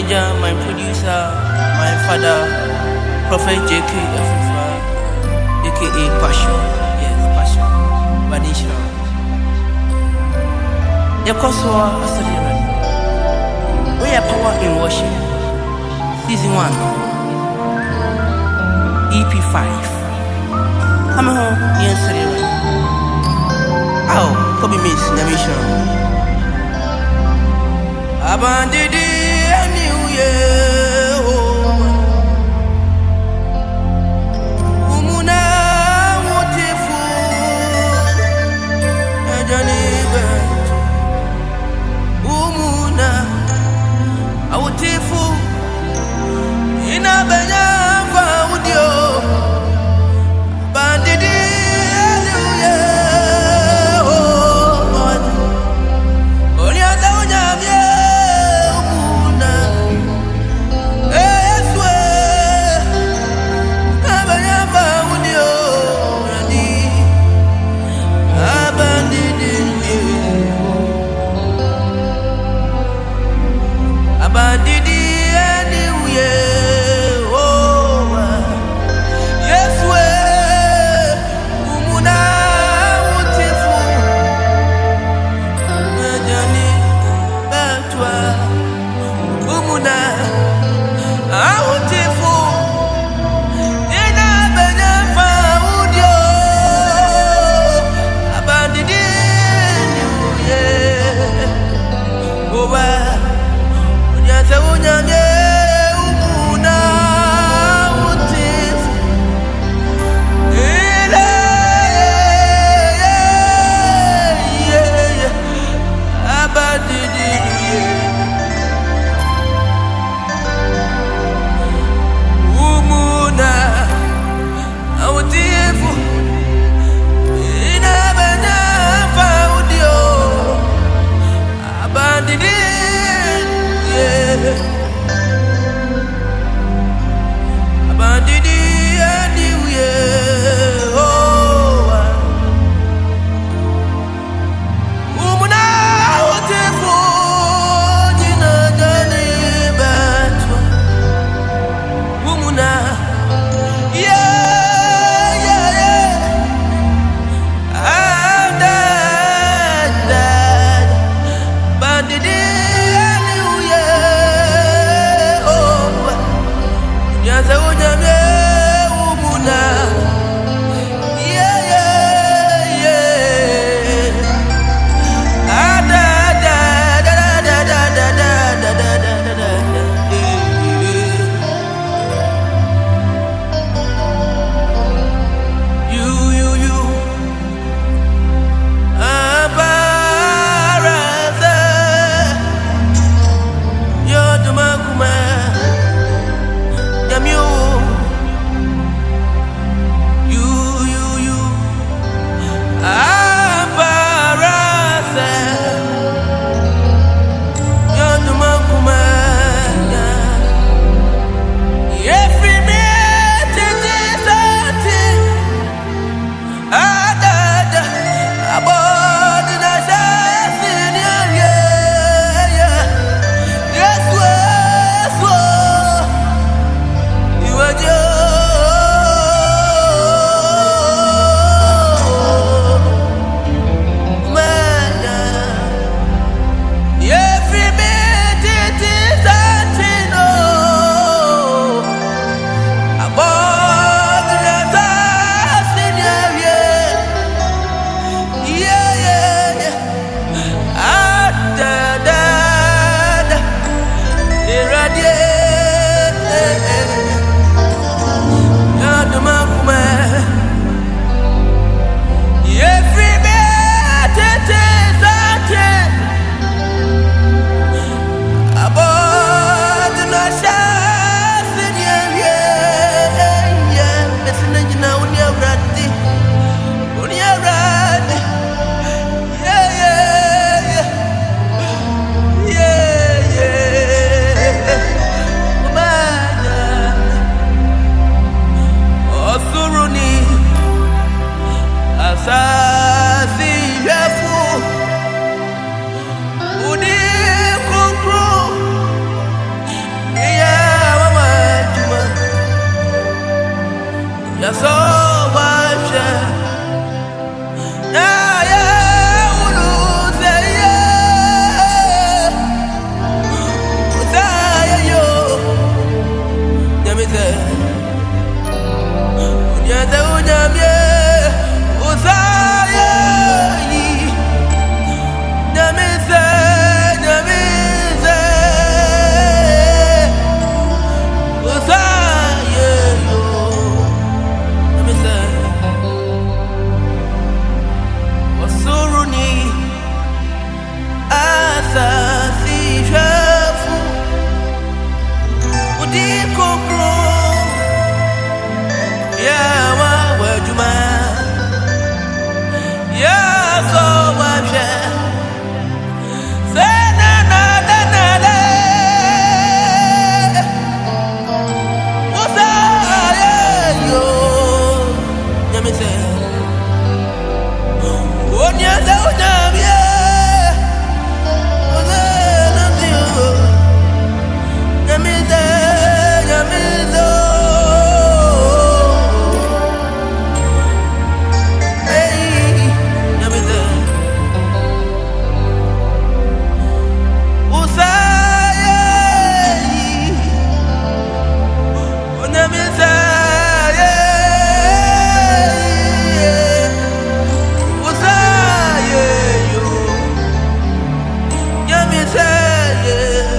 manager, my producer, my father, Prophet JK Afrifa, aka Passion. Yes, Passion. Badisha. Yakoswa Asaliran. We are power in worship. Season 1. EP 5. Come home, yes, Asaliran. Oh, Kobe Miss Namisha. Abandidi a new year. Umuna mutifu. Ajani bet. Umuna autifu. Ina benya faudio. Abandidi a new year. Yeah.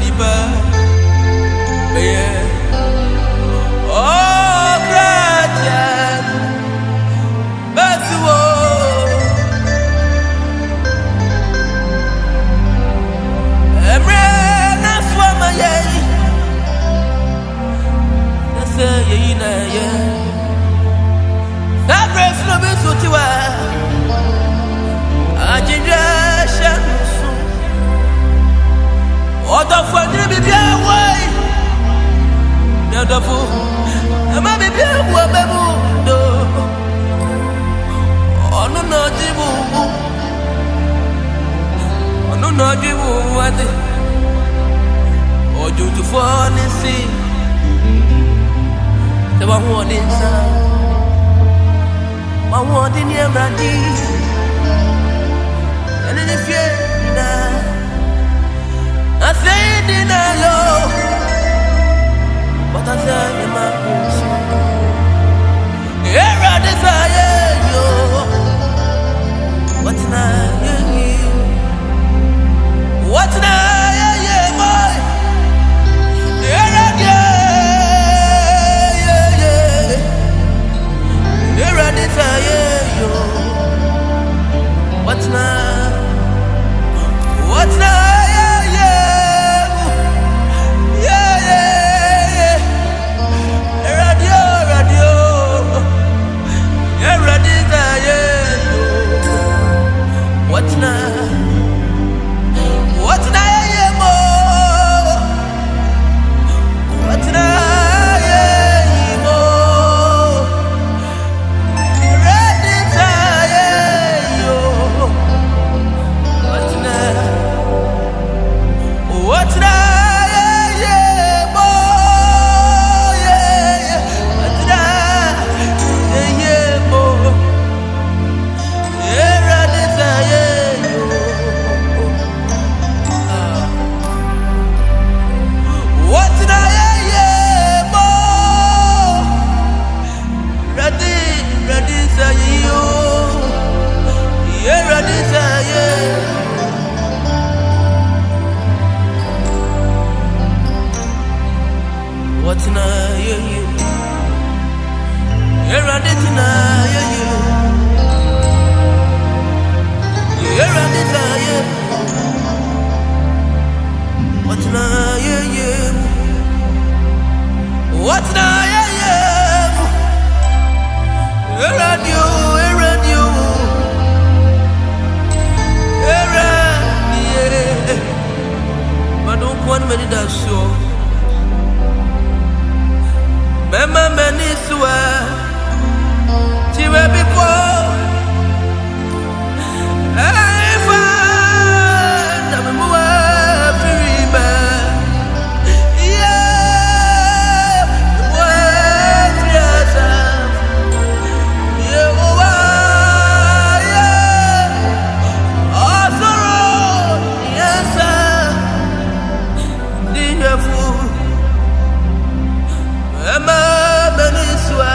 nipa yeah oh gratia basuo emre na swama ye say ye na ye that grace no be so tiwa ajinja shamsu oda fani bi bia wai na da fu ama bi bia wo bebu do onu no jibu ade oju tu fo ni si the one who didn't my one in your brandy and in the fear I say deny you but I say in my house here I desire you what's now boy here I desire you. What's now? Yeah. Radio. Yeah, desire you. What's now? Yeah, more? What's now? Emma Beniswa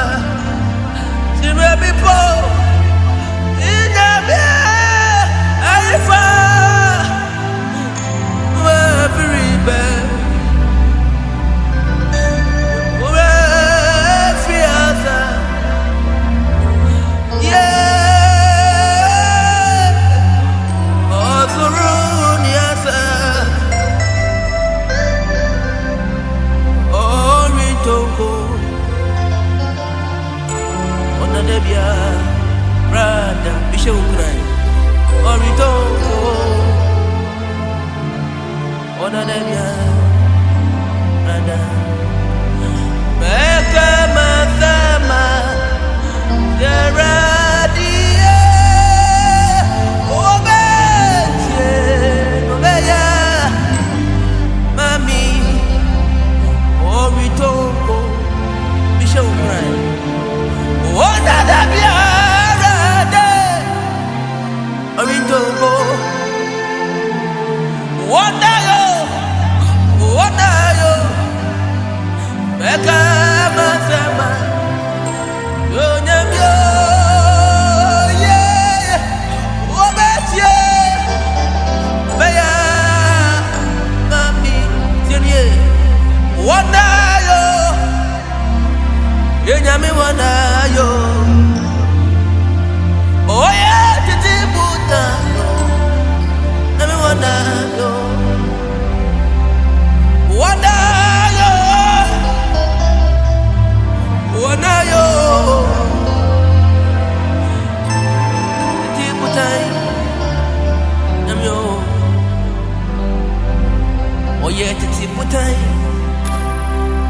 yeah, titi putai.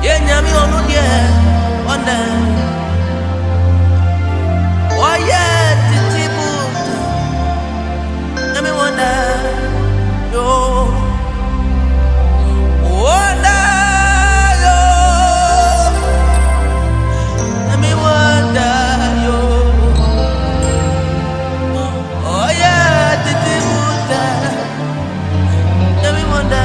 Yeah, nyami onu yeah, wanda. Oh yeah, titi putai. Nyami wanda. Yo. Wanda yo. Nyami wanda yo. Oh yeah, titi putai. Nyami wanda.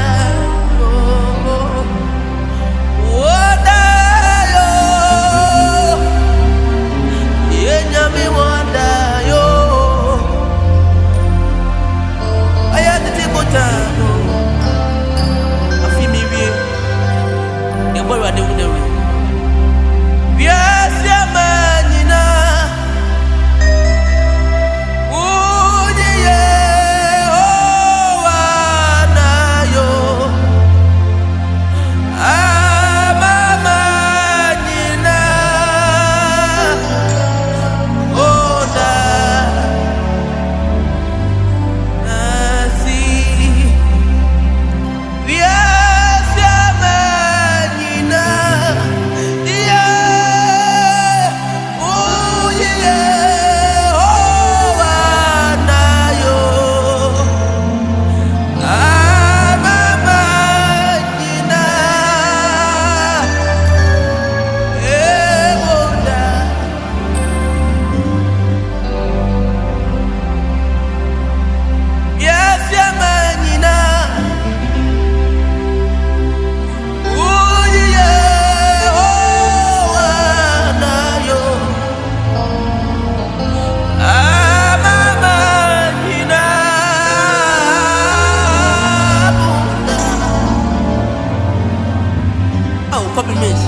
Compliments.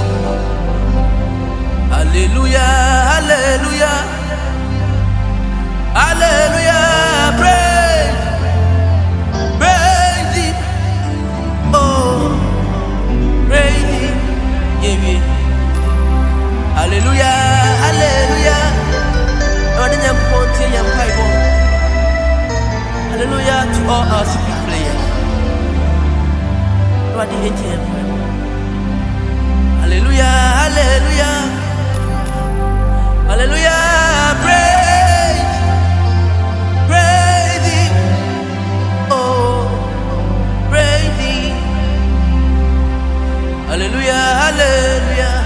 Hallelujah, hallelujah, hallelujah, praise, praise Him, oh, praise Him, yeah, yeah. Hallelujah, hallelujah, Lord, in your bounty, your Bible. Hallelujah to all our secret players. Lord, the ATM. Hallelujah, hallelujah, hallelujah, praise, praise Him, oh, praise Him, hallelujah, hallelujah.